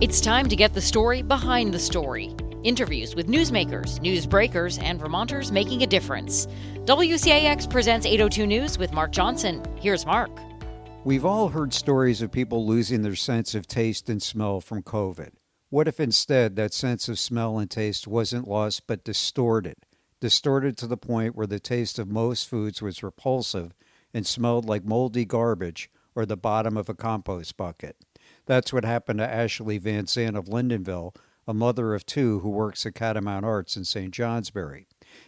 It's time to get the story behind the story. Interviews with newsmakers, news breakers, and Vermonters making a difference. WCAX presents 802 News with Mark Johnson. Here's Mark. We've all heard stories of people losing their sense of taste and smell from COVID. What if instead that sense of smell and taste wasn't lost but distorted? Distorted to the point where the taste of most foods was repulsive and smelled like moldy garbage or the bottom of a compost bucket. That's what happened to Ashley Van Zandt of Lindenville, a mother of two who works at Catamount Arts in St. Johnsbury.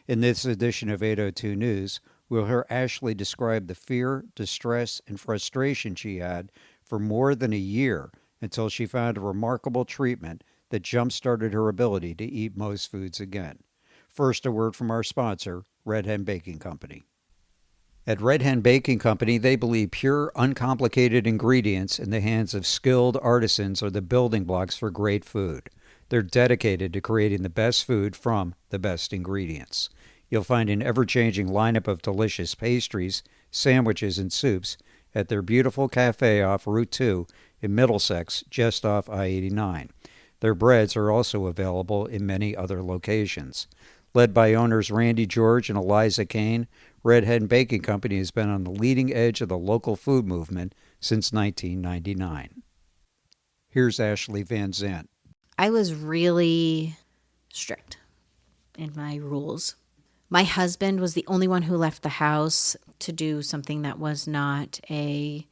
In this edition of 802 News, we'll hear Ashley describe the fear, distress, and frustration she had for more than a year until she found a remarkable treatment that jump-started her ability to eat most foods again. First, a word from our sponsor, Red Hen Baking Company. At Red Hen Baking Company, they believe pure, uncomplicated ingredients in the hands of skilled artisans are the building blocks for great food. They're dedicated to creating the best food from the best ingredients. You'll find an ever-changing lineup of delicious pastries, sandwiches, and soups at their beautiful cafe off Route 2 in Middlesex, just off I-89. Their breads are also available in many other locations. Led by owners Randy George and Eliza Kane, Red Hen Baking Company has been on the leading edge of the local food movement since 1999. Here's Ashley Van Zandt. I was really strict in my rules. My husband was the only one who left the house to do something that was not a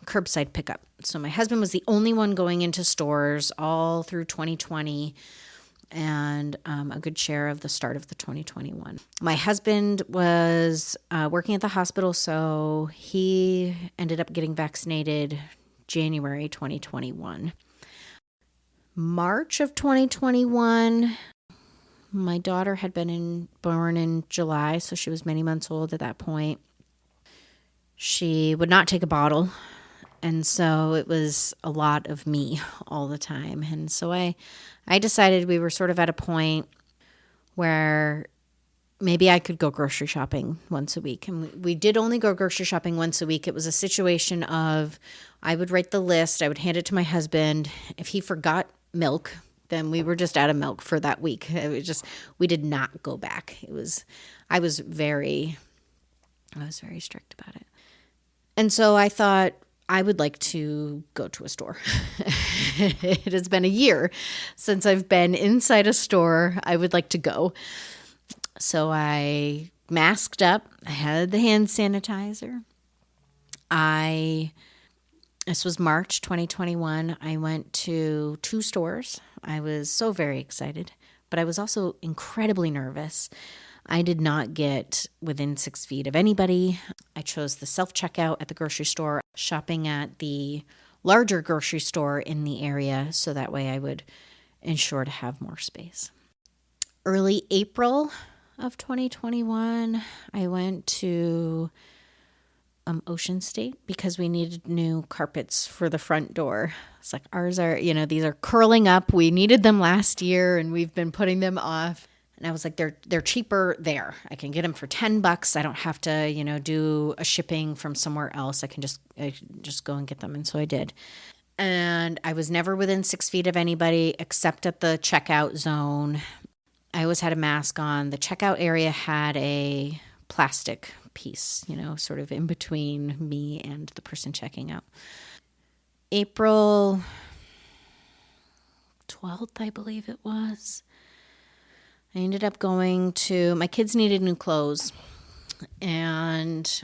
curbside pickup. So my husband was the only one going into stores all through 2020 and a good share of the start of the 2021. My husband was working at the hospital, so he ended up getting vaccinated January 2021. March of 2021, my daughter had been born in July, so she was many months old at that point. She would not take a bottle, and so it was a lot of me all the time. And so I decided we were sort of at a point where maybe I could go grocery shopping once a week. And we did only go grocery shopping once a week. It was a situation of I would write the list, I would hand it to my husband. If he forgot milk, then we were just out of milk for that week. We did not go back. I was very strict about it. And so I thought I would like to go to a store. It has been a year since I've been inside a store. I would like to go. So I masked up. I had the hand sanitizer. This was March 2021. I went to 2 stores. I was so very excited, but I was also incredibly nervous. I did not get within 6 feet of anybody. I chose the self-checkout at the grocery store, shopping at the larger grocery store in the area, so that way I would ensure to have more space. Early April of 2021, I went to Ocean State because we needed new carpets for the front door. It's like ours are, these are curling up. We needed them last year and we've been putting them off. And I was like, they're cheaper there. I can get them for $10. I don't have to, do a shipping from somewhere else. I can just go and get them. And so I did. And I was never within 6 feet of anybody except at the checkout zone. I always had a mask on. The checkout area had a plastic piece, sort of in between me and the person checking out. April 12th, I believe it was. I ended up going to, my kids needed new clothes, and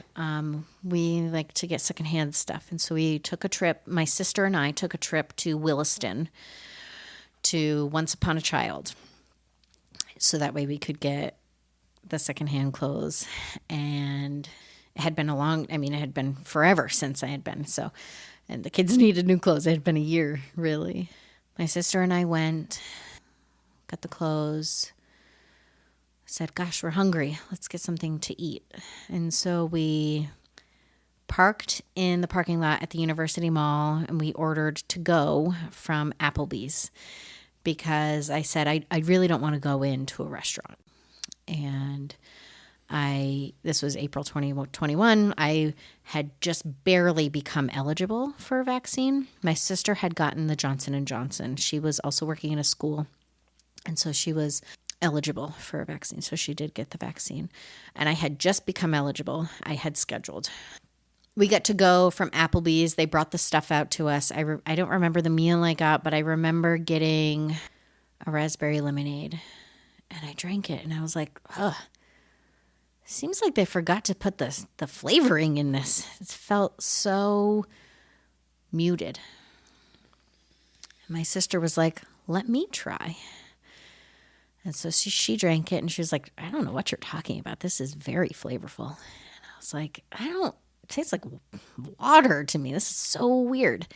we like to get secondhand stuff. And so we took a trip, my sister and I took a trip to Williston to Once Upon a Child. So that way we could get the secondhand clothes. And it had been it had been forever since I had been. So, and the kids needed new clothes. It had been a year, really. My sister and I went, got the clothes, said, gosh, we're hungry. Let's get something to eat. And so we parked in the parking lot at the University Mall and we ordered to go from Applebee's because I said, I really don't want to go into a restaurant. And I this was April 2021. I had just barely become eligible for a vaccine. My sister had gotten the Johnson & Johnson. She was also working in a school, and so she was eligible for a vaccine. So she did get the vaccine. And I had just become eligible. I had scheduled. We got to go from Applebee's. They brought the stuff out to us. I don't remember the meal I got, but I remember getting a raspberry lemonade. And I drank it, and I was like, ugh. Seems like they forgot to put the flavoring in this. It felt so muted. My sister was like, let me try. And so she drank it, and she was like, I don't know what you're talking about. This is very flavorful. And I was like, it tastes like water to me. This is so weird.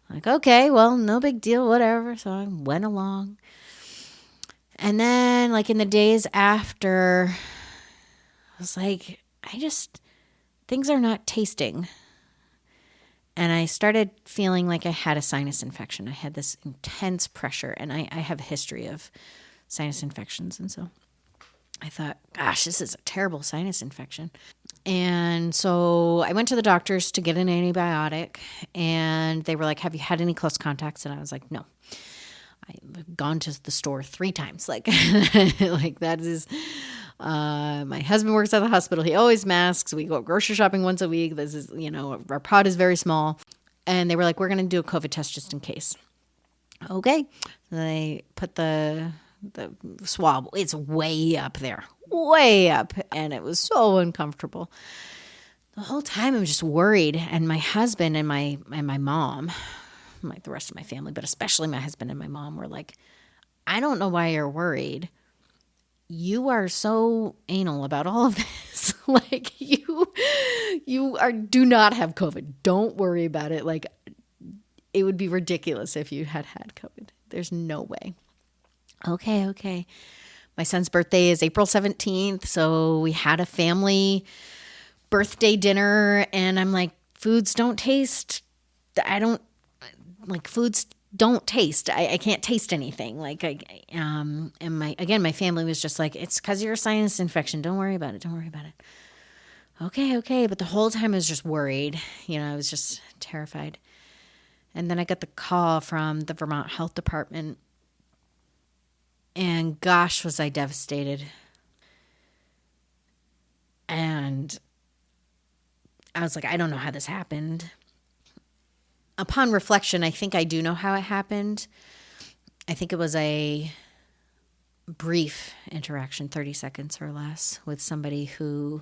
Like, okay, well, no big deal, whatever. So I went along. And then, like, in the days after, I was like, things are not tasting. And I started feeling like I had a sinus infection. I had this intense pressure, and I have a history of sinus infections. And so I thought, gosh, this is a terrible sinus infection. And so I went to the doctors to get an antibiotic, and they were like, have you had any close contacts? And I was like, no. I've gone to the store 3 times. Like that is, my husband works at the hospital. He always masks. We go grocery shopping once a week. This is, our pod is very small. And they were like, we're going to do a COVID test just in case. Okay. So they put the swab. It's way up there, way up. And it was so uncomfortable. The whole time I'm just worried. And my husband and my mom, like the rest of my family, but especially my husband and my mom, were like, I don't know why you're worried. You are so anal about all of this. Like you do not have COVID. Don't worry about it. Like, it would be ridiculous if you had COVID. There's no way. Okay. My son's birthday is April 17th. So we had a family birthday dinner, and I'm like, foods don't taste. Foods don't taste. I can't taste anything. And my family was just like, it's because of your sinus infection. Don't worry about it. Okay. But the whole time I was just worried. I was just terrified. And then I got the call from the Vermont Health Department, and gosh, was I devastated. And I was like, I don't know how this happened. Upon reflection, I think I do know how it happened. I think it was a brief interaction, 30 seconds or less, with somebody who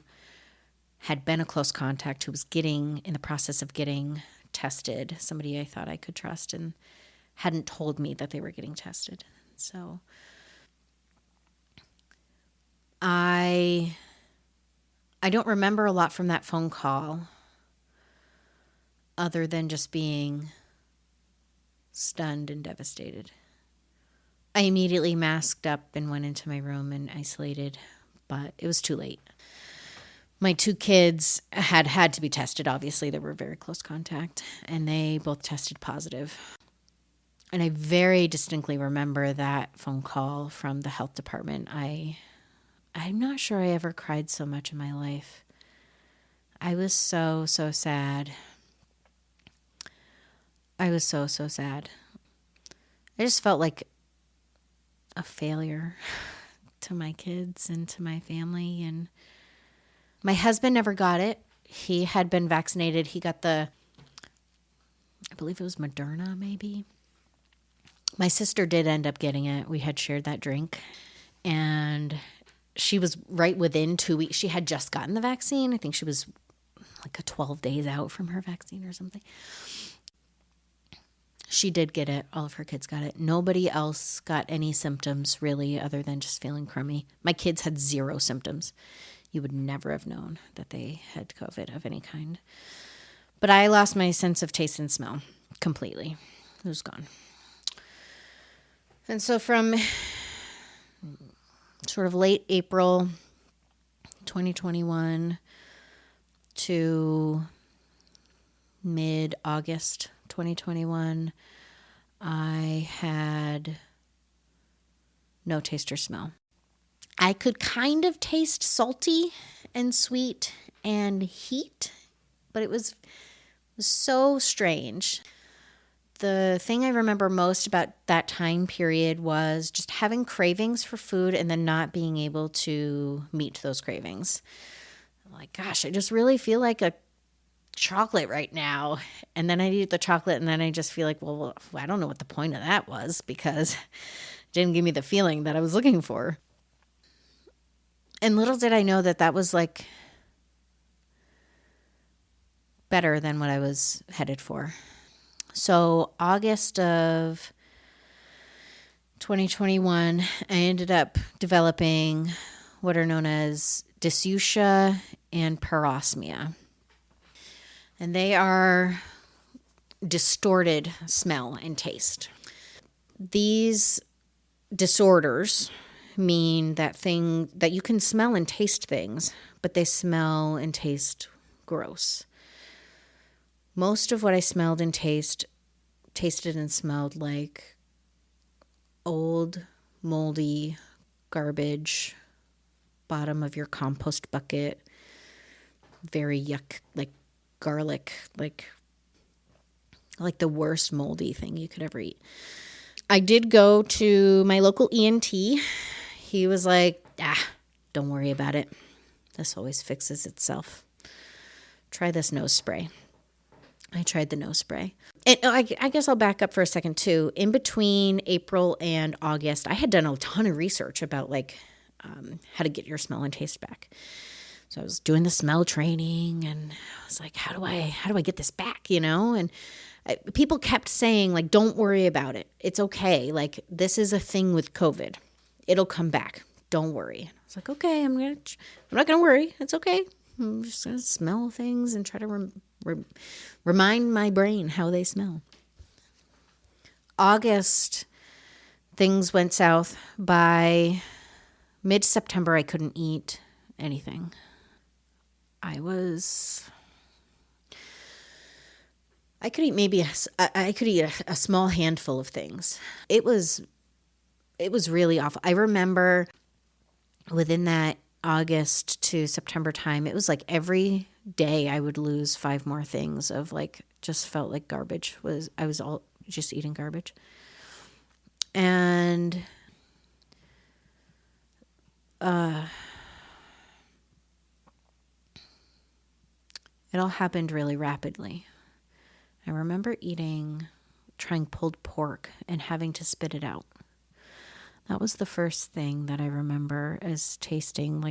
had been a close contact, who was in the process of getting tested, somebody I thought I could trust, and hadn't told me that they were getting tested. So I don't remember a lot from that phone call, other than just being stunned and devastated. I immediately masked up and went into my room and isolated, but it was too late. My 2 kids had to be tested. Obviously, they were very close contact, and they both tested positive. And I very distinctly remember that phone call from the health department. I'm not sure I ever cried so much in my life. I was so sad. I was so sad. I just felt like a failure to my kids and to my family. And my husband never got it. He had been vaccinated. He got I believe it was Moderna, maybe. My sister did end up getting it. We had shared that drink. And she was right within 2 weeks. She had just gotten the vaccine. I think she was like 12 days out from her vaccine or something. She did get it. All of her kids got it. Nobody else got any symptoms, really, other than just feeling crummy. My kids had 0 symptoms. You would never have known that they had COVID of any kind. But I lost my sense of taste and smell completely. It was gone. And so from sort of late April 2021 to mid-August 2021, I had no taste or smell. I could kind of taste salty and sweet and heat, but it was so strange. The thing I remember most about that time period was just having cravings for food and then not being able to meet those cravings. I'm like, gosh, I just really feel like a chocolate right now. And then I eat the chocolate and then I just feel like, well, I don't know what the point of that was because it didn't give me the feeling that I was looking for. And little did I know that that was like better than what I was headed for. So August of 2021, I ended up developing what are known as dyseusia and parosmia. And they are distorted smell and taste. These disorders mean that you can smell and taste things, but they smell and taste gross. Most of what I smelled and tasted and smelled like old, moldy garbage, bottom of your compost bucket, very yuck, like garlic, like the worst moldy thing you could ever eat. I did go to my local ENT. He was like, don't worry about it. This always fixes itself. Try this nose spray. I tried the nose spray. And I guess I'll back up for a second too. In between April and August, I had done a ton of research about how to get your smell and taste back. So I was doing the smell training and I was like, how do I get this back, And people kept saying don't worry about it. It's okay. This is a thing with COVID. It'll come back. Don't worry. I was like, okay, I'm not going to worry. It's okay. I'm just going to smell things and try to remind my brain how they smell. August, things went south. By mid-September, I couldn't eat anything. I could eat a small handful of things. It was really awful. I remember within that August to September time, it was like every day I would lose 5 more things of just felt like garbage. I was all just eating garbage. And it all happened really rapidly. I remember trying pulled pork and having to spit it out. That was the first thing that I remember as tasting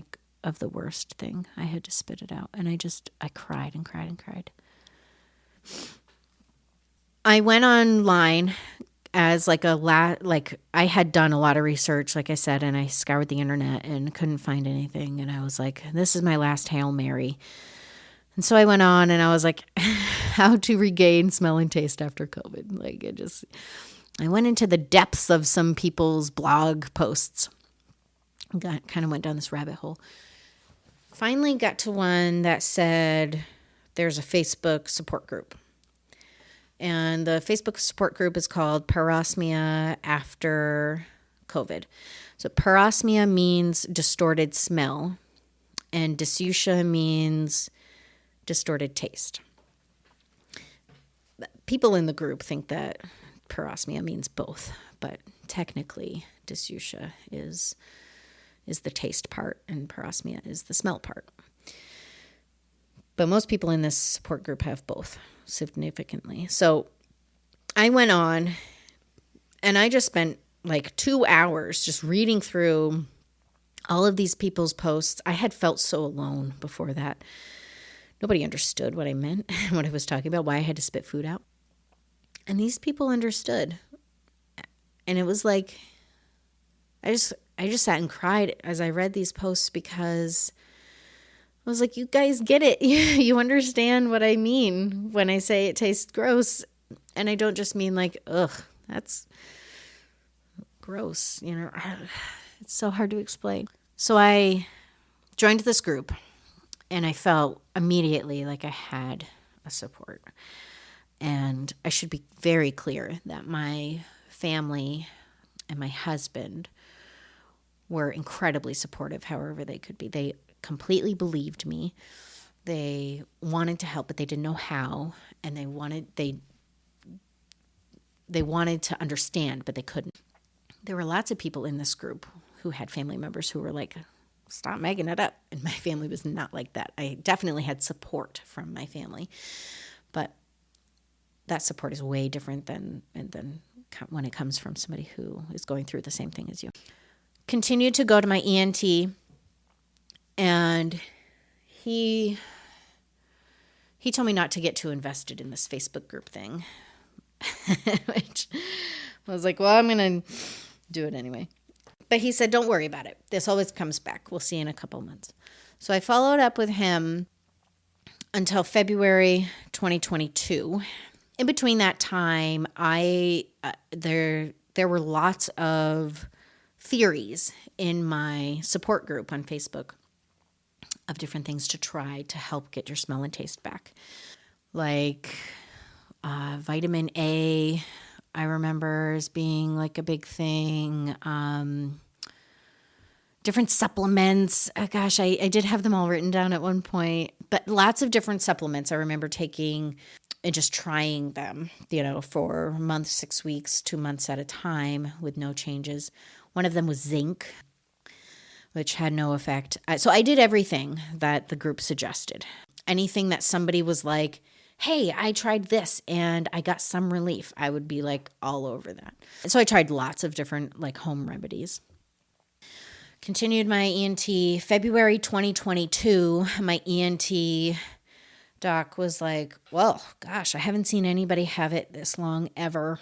of the worst thing. I had to spit it out. And I cried and cried and cried. I went online as I had done a lot of research, like I said, and I scoured the internet and couldn't find anything. And I was like, this is my last Hail Mary. And so I went on and I was like, how to regain smell and taste after COVID. I went into the depths of some people's blog posts. Kind of went down this rabbit hole. Finally got to one that said there's a Facebook support group. And the Facebook support group is called Parosmia After COVID. So parosmia means distorted smell, and dyseusia means distorted taste. People in the group think that parosmia means both, but technically dyseusia is the taste part and parosmia is the smell part. But most people in this support group have both significantly. So I went on and I just spent 2 hours just reading through all of these people's posts. I had felt so alone before that. Nobody understood what I meant, what I was talking about, why I had to spit food out. And these people understood. And it was I just sat and cried as I read these posts because I was like, you guys get it. You understand what I mean when I say it tastes gross. And I don't just mean ugh, that's gross. It's so hard to explain. So I joined this group and I felt immediately like I had a support. And I should be very clear that my family and my husband were incredibly supportive however they could be. They completely believed me. They wanted to help, but they didn't know how, and they wanted to understand, but they couldn't. There were lots of people in this group who had family members who were like, stop making it up. And my family was not like that. I definitely had support from my family, but that support is way different than when it comes from somebody who is going through the same thing as you. Continued to go to my ENT, and he told me not to get too invested in this Facebook group thing, which I was like, well, I'm going to do it anyway. But he said, don't worry about it. This always comes back. We'll see in a couple months. So I followed up with him until February 2022. In between that time, there were lots of theories in my support group on Facebook of different things to try to help get your smell and taste back. Like vitamin A, I remember as being like a big thing. Different supplements. Gosh, I did have them all written down at one point. But lots of different supplements I remember taking and just trying them, for a month, 6 weeks, 2 months at a time with no changes. One of them was zinc, which had no effect. So I did everything that the group suggested. Anything that somebody was like, hey, I tried this and I got some relief, I would be like all over that. So I tried lots of different like home remedies. Continued my ENT. February 2022, my ENT doc was like, well, gosh, I haven't seen anybody have it this long ever.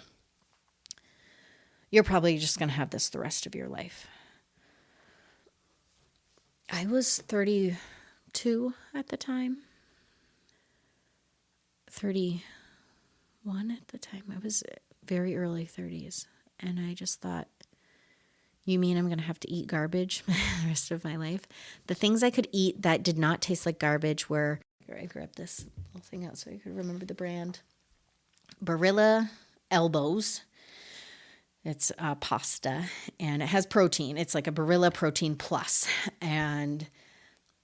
You're probably just going to have this the rest of your life. I was 32 at the time. 31 at the time. I was very early 30s. And I just thought, you mean I'm going to have to eat garbage the rest of my life? The things I could eat that did not taste like garbage were, I grabbed this little thing out so I could remember the brand. Barilla Elbows. It's pasta, and it has protein. It's like a Barilla Protein Plus, and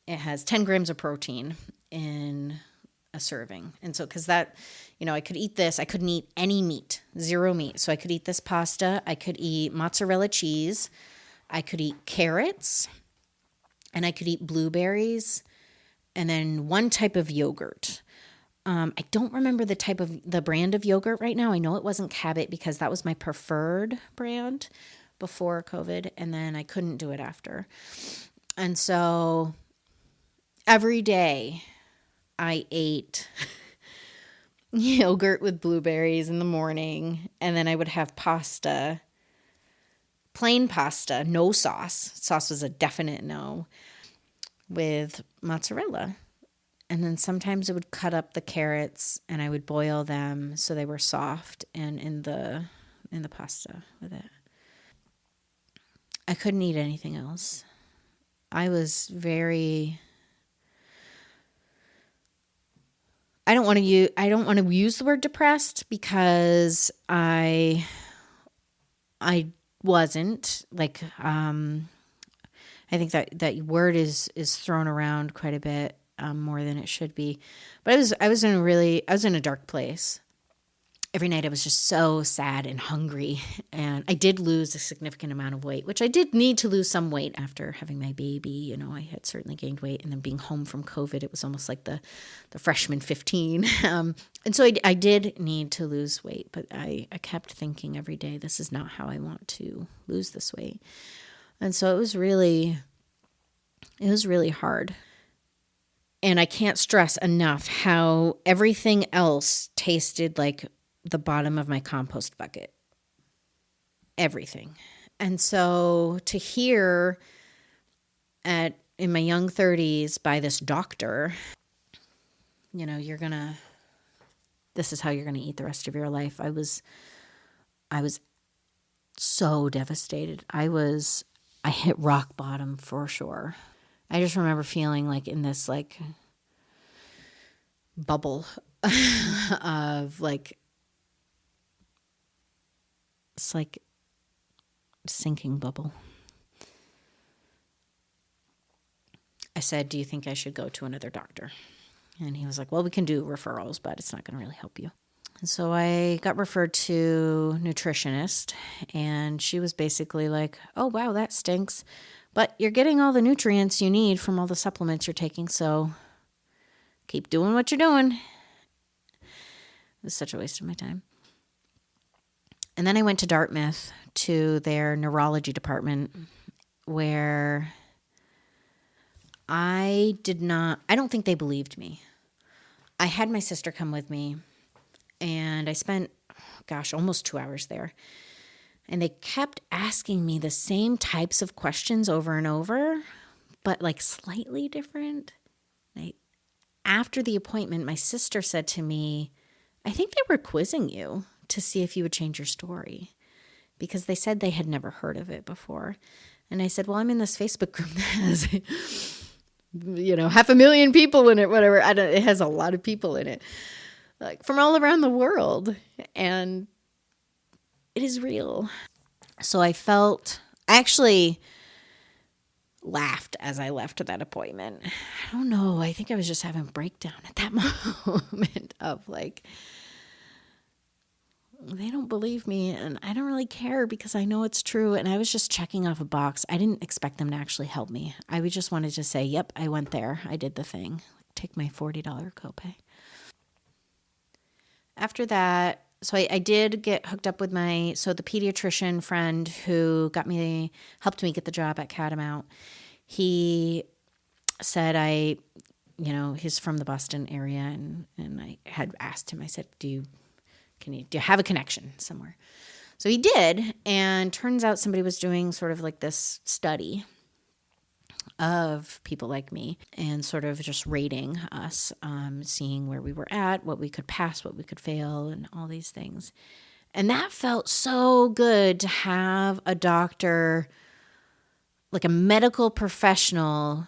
it has 10 grams of protein in a serving. And so, because that, I could eat this. I couldn't eat any meat, 0 meat. So I could eat this pasta. I could eat mozzarella cheese. I could eat carrots, and I could eat blueberries, and then one type of yogurt. I don't remember the brand of yogurt right now. I know it wasn't Cabot because that was my preferred brand before COVID, and then I couldn't do it after. And so every day I ate yogurt with blueberries in the morning, and then I would have pasta, plain pasta, no sauce. Sauce was a definite no, with mozzarella. And then sometimes I would cut up the carrots and I would boil them so they were soft and in the pasta with it. I couldn't eat anything else. I was very, I don't want to use the word depressed because I wasn't like, I think that word is thrown around quite a bit. More than it should be. But I was in a dark place. Every night I was just so sad and hungry. And I did lose a significant amount of weight, which I did need to lose some weight after having my baby. I had certainly gained weight. And then being home from COVID, it was almost like the freshman 15. And so I did need to lose weight. But I kept thinking every day, this is not how I want to lose this weight. And so it was really hard. And I can't stress enough how everything else tasted like the bottom of my compost bucket. Everything. And so to hear in my young 30s by this doctor, this is how you're going to eat the rest of your life. I was so devastated. I hit rock bottom for sure. I just remember feeling like in this like bubble of like, it's like sinking bubble. I said, do you think I should go to another doctor? And he was like, well, we can do referrals, but it's not going to really help you. And so I got referred to a nutritionist, and she was basically like, oh, wow, that stinks. But you're getting all the nutrients you need from all the supplements you're taking, so keep doing what you're doing. It was such a waste of my time. And then I went to Dartmouth to their neurology department, where I don't think they believed me. I had my sister come with me, and I spent, almost 2 hours there. And they kept asking me the same types of questions over and over, but like slightly different. After the appointment, my sister said to me, I think they were quizzing you to see if you would change your story, because they said they had never heard of it before. And I said, well, I'm in this Facebook group that has, 500,000 people in it, whatever. It has a lot of people in it, like from all around the world. And it is real. So I actually laughed as I left that appointment. I don't know. I think I was just having a breakdown at that moment of like, they don't believe me, and I don't really care because I know it's true. And I was just checking off a box. I didn't expect them to actually help me. I just wanted to say, yep, I went there. I did the thing. Take my $40 copay. After that, so I did get hooked up with the pediatrician friend who helped me get the job at Catamount. He said he's from the Boston area, and I had asked him, I said, do you have a connection somewhere? So he did, and turns out somebody was doing sort of like this study of people like me and sort of just rating us, seeing where we were at, what we could pass, what we could fail, and all these things. And that felt so good to have a doctor, like a medical professional,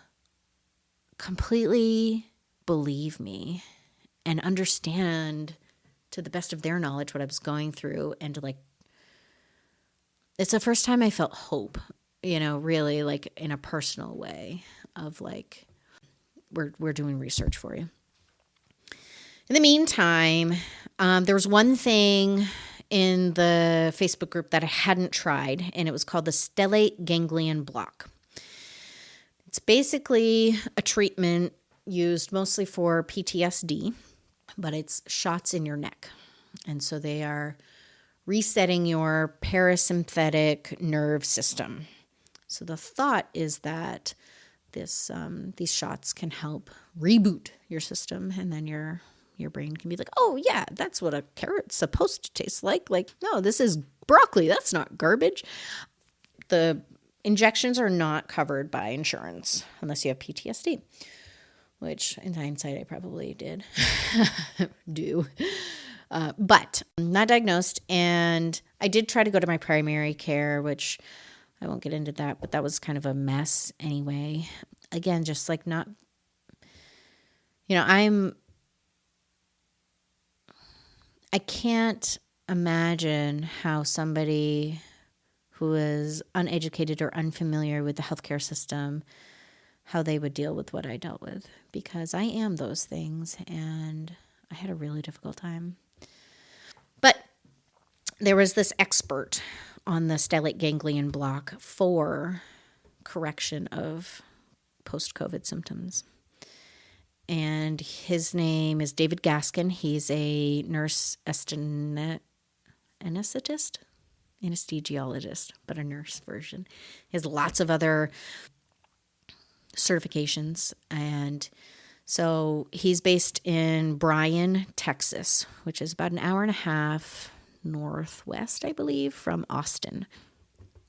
completely believe me and understand to the best of their knowledge what I was going through. And it's the first time I felt hope, really like in a personal way of like, we're doing research for you. In the meantime, there was one thing in the Facebook group that I hadn't tried, and it was called the stellate ganglion block. It's basically a treatment used mostly for PTSD, but it's shots in your neck. And so they are resetting your parasympathetic nerve system. So the thought is that these shots can help reboot your system, and then your brain can be like, oh yeah, that's what a carrot's supposed to taste like. Like, no, this is broccoli. That's not garbage. The injections are not covered by insurance unless you have PTSD, which in hindsight I probably did do. But I'm not diagnosed, and I did try to go to my primary care, which I won't get into that, but that was kind of a mess anyway. Again, just like not, I can't imagine how somebody who is uneducated or unfamiliar with the healthcare system, how they would deal with what I dealt with, because I am those things, and I had a really difficult time. But there was this expert on the stellate ganglion block for correction of post-COVID symptoms. And his name is David Gaskin. He's a nurse anesthesiologist, but a nurse version. He has lots of other certifications. And so he's based in Bryan, Texas, which is about an hour and a half northwest, I believe, from Austin.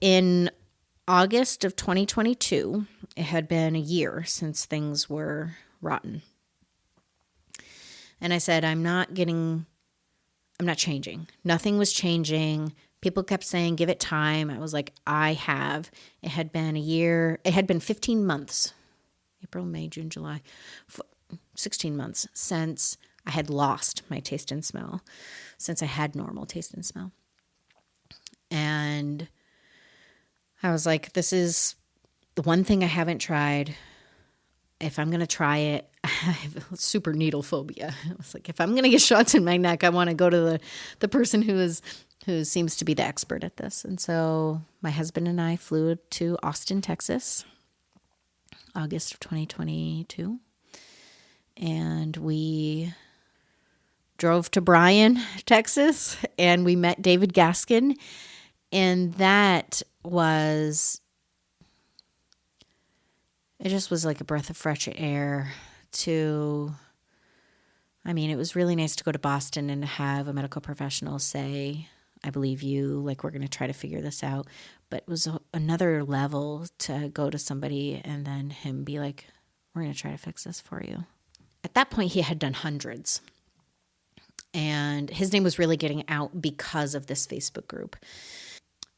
In August of 2022, it had been a year since things were rotten. And I said, I'm not changing. Nothing was changing. People kept saying, give it time. I was like, I have. It had been a year. It had been 15 months, April, May, June, July, 16 months since I had lost my taste and smell, since I had normal taste and smell. And I was like, this is the one thing I haven't tried. if I'm going to try it, I have super needle phobia. I was like, if I'm going to get shots in my neck, I want to go to the person who seems to be the expert at this. And so my husband and I flew to Austin, Texas, August of 2022. And we drove to Bryan, Texas, and we met David Gaskin. And that was, it just was like a breath of fresh air it was really nice to go to Boston and have a medical professional say, I believe you, like, we're going to try to figure this out. But it was another level to go to somebody and then him be like, we're going to try to fix this for you. At that point, he had done hundreds. And his name was really getting out because of this Facebook group.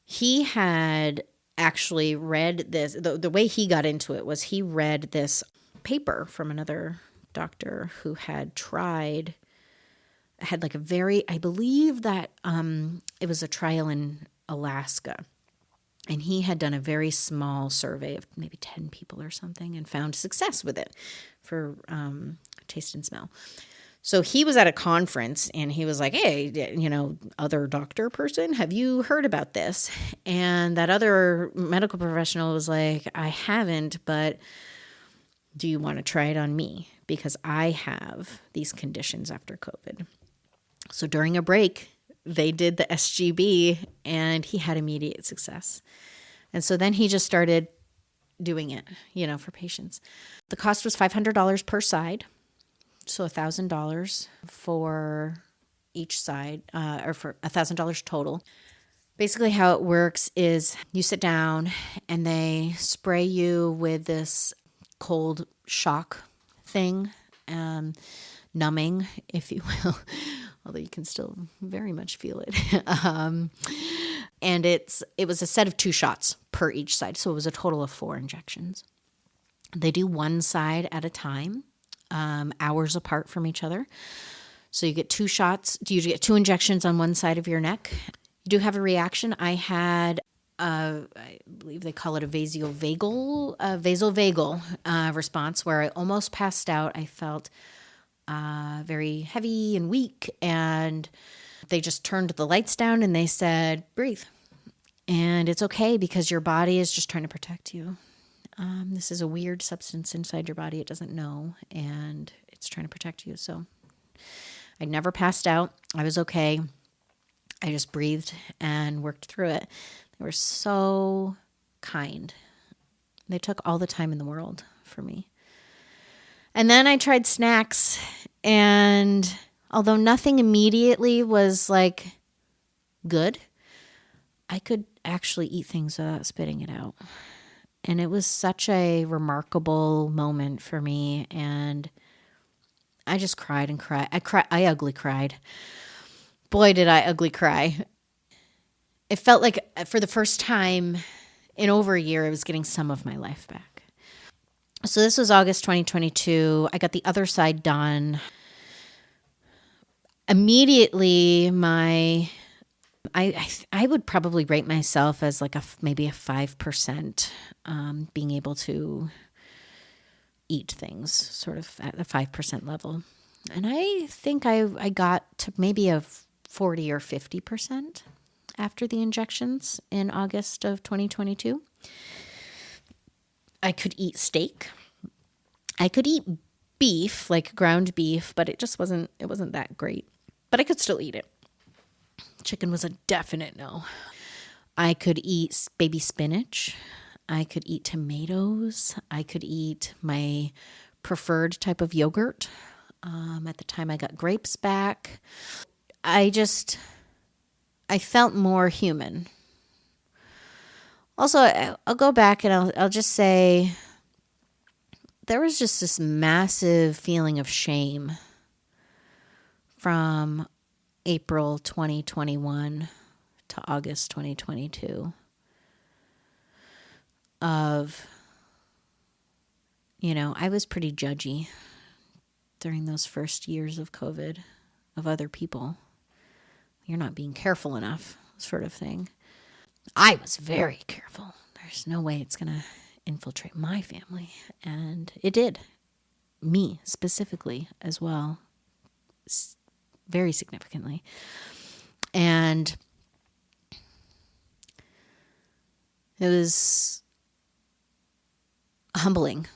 He had actually read this. The way he got into it was he read this paper from another doctor who had like a very, I believe that it was a trial in Alaska. And he had done a very small survey of maybe 10 people or something and found success with it for taste and smell. So he was at a conference and he was like, hey, other doctor person, have you heard about this? And that other medical professional was like, I haven't, but do you want to try it on me? Because I have these conditions after COVID. So during a break, they did the SGB and he had immediate success. And so then he just started doing it, for patients. The cost was $500 per side. So $1,000 for each side, or for $1,000 total. Basically how it works is you sit down and they spray you with this cold shock thing, numbing, if you will, although you can still very much feel it. And it was a set of 2 shots per each side. So it was a total of 4 injections. They do one side at a time, hours apart from each other. So you get 2 shots. You get 2 injections on one side of your neck. You do have a reaction. I had, I believe they call it a vasovagal response, where I almost passed out. I felt very heavy and weak, and they just turned the lights down and they said, breathe. And it's okay because your body is just trying to protect you. This is a weird substance inside your body. It doesn't know, and it's trying to protect you. So I never passed out. I was okay. I just breathed and worked through it. They were so kind. They took all the time in the world for me. And then I tried snacks, and although nothing immediately was like good, I could actually eat things without spitting it out. And it was such a remarkable moment for me. And I just cried and cried. I ugly cried. Boy, did I ugly cry. It felt like for the first time in over a year, I was getting some of my life back. So this was August 2022. I got the other side done. Immediately, I would probably rate myself as like maybe a 5% being able to eat things sort of at the 5% level. And I think I got to maybe a 40 or 50% after the injections in August of 2022. I could eat steak. I could eat beef, like ground beef, but it wasn't that great. But I could still eat it. Chicken was a definite no. I could eat baby spinach. I could eat tomatoes. I could eat my preferred type of yogurt. At the time I got grapes back. I felt more human. Also, I'll go back and I'll just say there was just this massive feeling of shame from April 2021 to August 2022 of, I was pretty judgy during those first years of COVID of other people. You're not being careful enough, sort of thing. I was very careful. There's no way it's going to infiltrate my family. And it did. Me specifically as well. Very significantly. And it was humbling,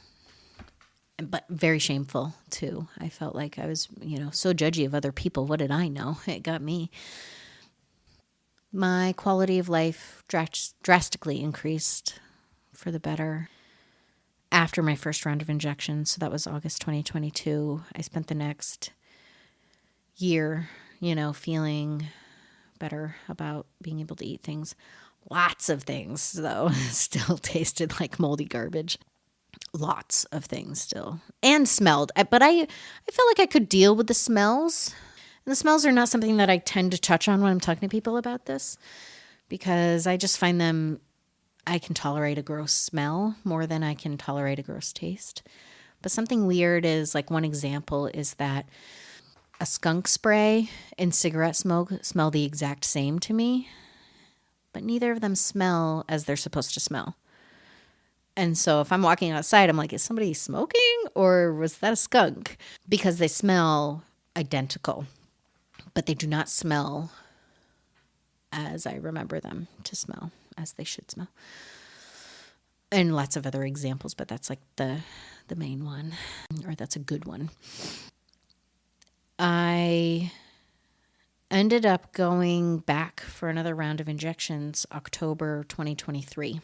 but very shameful too. I felt like I was, so judgy of other people. What did I know? It got me. My quality of life drastically increased for the better after my first round of injections. So that was August 2022. I spent the next year, feeling better about being able to eat things. Lots of things, though, still tasted like moldy garbage. Lots of things still. And smelled. But I felt like I could deal with the smells. And the smells are not something that I tend to touch on when I'm talking to people about this, because I just find them, I can tolerate a gross smell more than I can tolerate a gross taste. But something weird is, like, one example is that a skunk spray and cigarette smoke smell the exact same to me, but neither of them smell as they're supposed to smell. And so if I'm walking outside, I'm like, is somebody smoking or was that a skunk? Because they smell identical, but they do not smell as I remember them to smell, as they should smell. And lots of other examples, but that's like the main one, or that's a good one. I ended up going back for another round of injections October 2023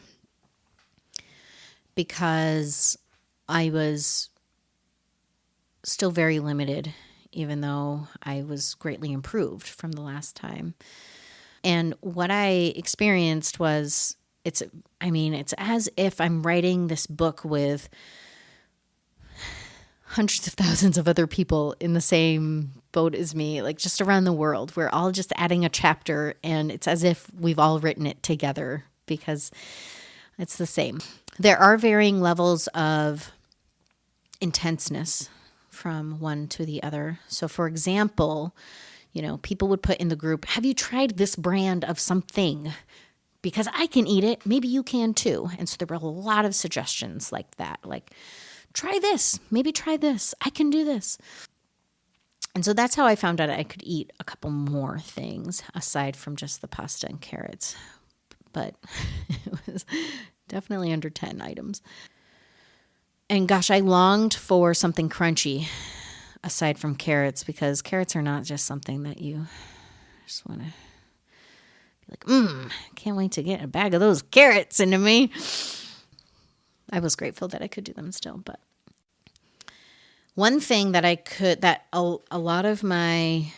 because I was still very limited, even though I was greatly improved from the last time. And what I experienced was, it's as if I'm writing this book with hundreds of thousands of other people in the same boat as me, like just around the world. We're all just adding a chapter, and it's as if we've all written it together because it's the same. There are varying levels of intenseness from one to the other. So for example, people would put in the group, have you tried this brand of something? Because I can eat it. Maybe you can too. And so there were a lot of suggestions like that, like, try this, maybe try this. I can do this. And so that's how I found out I could eat a couple more things aside from just the pasta and carrots. But it was definitely under 10 items. And gosh, I longed for something crunchy aside from carrots, because carrots are not just something that you just want to be like, can't wait to get a bag of those carrots into me. I was grateful that I could do them still, but one thing that a lot of my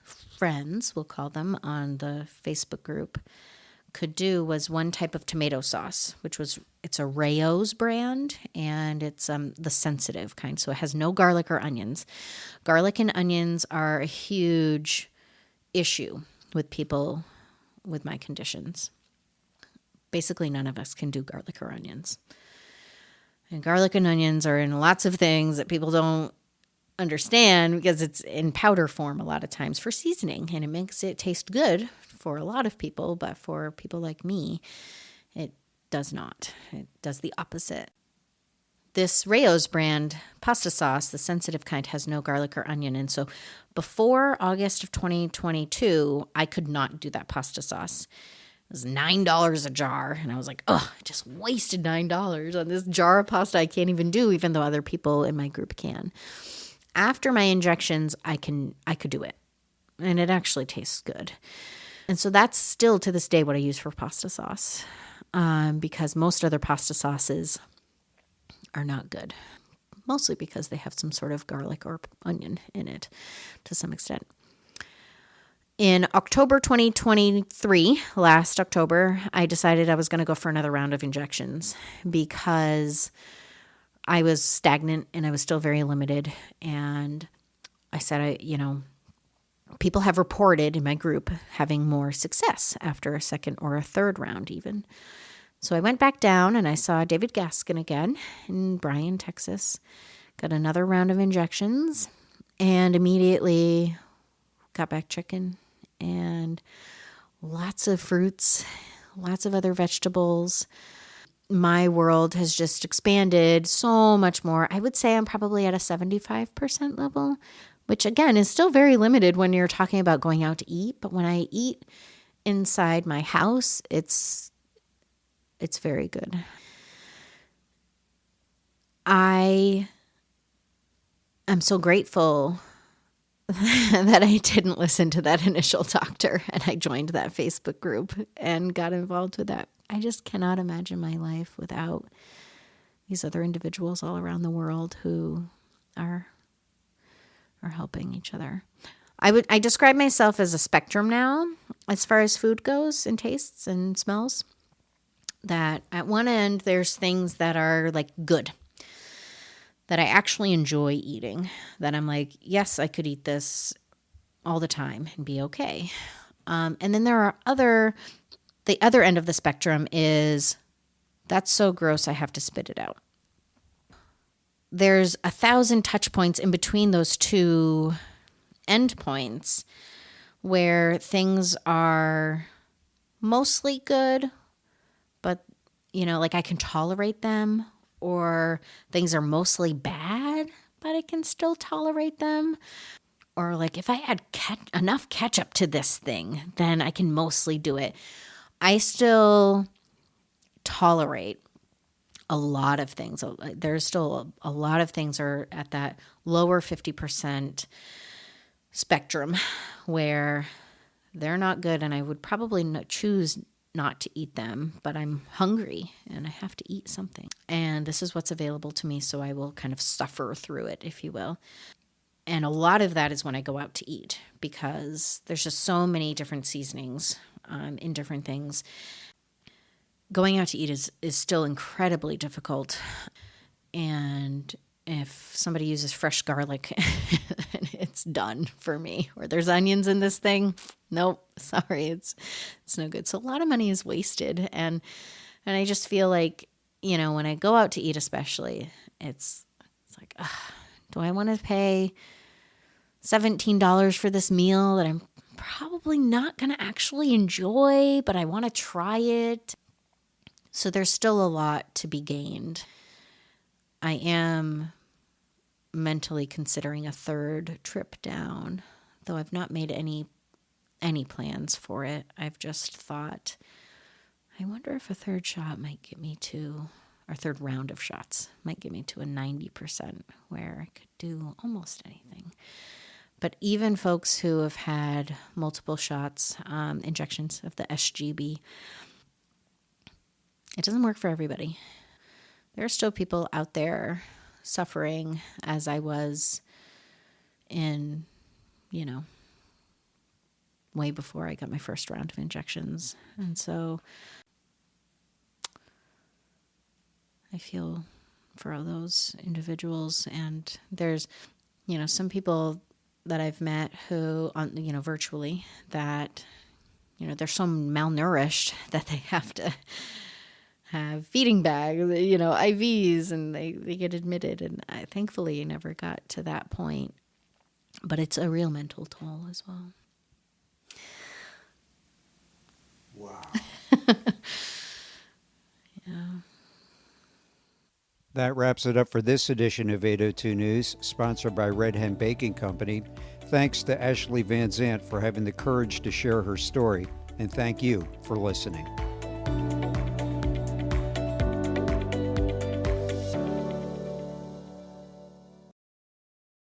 friends, we'll call them, on the Facebook group could do was one type of tomato sauce, it's a Rayo's brand, and it's the sensitive kind. So it has no garlic or onions. Garlic and onions are a huge issue with people with my conditions. Basically, none of us can do garlic or onions. And garlic and onions are in lots of things that people don't understand because it's in powder form a lot of times for seasoning, and it makes it taste good for a lot of people, but for people like me, it does not. It does the opposite. This Rayo's brand pasta sauce, the sensitive kind, has no garlic or onion. And so before August of 2022, I could not do that pasta sauce. It was $9 a jar. And I was like, I just wasted $9 on this jar of pasta I can't even do, even though other people in my group can. After my injections, I could do it. And it actually tastes good. And so that's still to this day what I use for pasta sauce, because most other pasta sauces are not good, mostly because they have some sort of garlic or onion in it to some extent. In October 2023, last October, I decided I was going to go for another round of injections because I was stagnant and I was still very limited. And I said, people have reported in my group having more success after a second or a third round even. So I went back down and I saw David Gaskin again in Bryan, Texas, got another round of injections, and immediately got back chicken and lots of fruits, lots of other vegetables. my world has just expanded so much more. I would say I'm probably at a 75% level, which again is still very limited when you're talking about going out to eat. But when I eat inside my house, it's very good. I am so grateful that I didn't listen to that initial doctor and I joined that Facebook group and got involved with that. I just cannot imagine my life without these other individuals all around the world who are helping each other. I describe myself as a spectrum now as far as food goes and tastes and smells. That at one end there's things that are like good, that I actually enjoy eating, that I'm like, yes, I could eat this all the time and be okay. And then there are the other end of the spectrum is, that's so gross, I have to spit it out. There's 1,000 touch points in between those two end points where things are mostly good, but, like I can tolerate them, or things are mostly bad, but I can still tolerate them. Or like if I add enough ketchup to this thing, then I can mostly do it. I still tolerate a lot of things. There's still a lot of things are at that lower 50% spectrum where they're not good, and I would probably choose not to eat them, but I'm hungry and I have to eat something. And this is what's available to me, so I will kind of suffer through it, if you will. And a lot of that is when I go out to eat, because there's just so many different seasonings in different things. Going out to eat is still incredibly difficult. And if somebody uses fresh garlic, it's done for me. Or there's onions in this thing, nope, sorry, it's no good. So a lot of money is wasted. And I just feel like, when I go out to eat especially, it's like, do I want to pay $17 for this meal that I'm probably not going to actually enjoy, but I want to try it? So there's still a lot to be gained. I am mentally considering a third trip down, though I've not made any plans for it. I've just thought, I wonder if a third shot might get me to, or third round of shots might get me to a 90% where I could do almost anything. But even folks who have had multiple shots, injections of the SGB, it doesn't work for everybody. There are still people out there suffering as I was in, way before I got my first round of injections. And so I feel for those individuals. And there's, some people that I've met who, virtually, that, they're so malnourished that they have to have feeding bags, IVs, and they get admitted. And I thankfully never got to that point. But it's a real mental toll as well. Wow. Yeah. That wraps it up for this edition of 802 News, sponsored by Red Hen Baking Company. Thanks to Ashley Van Zant for having the courage to share her story, and thank you for listening.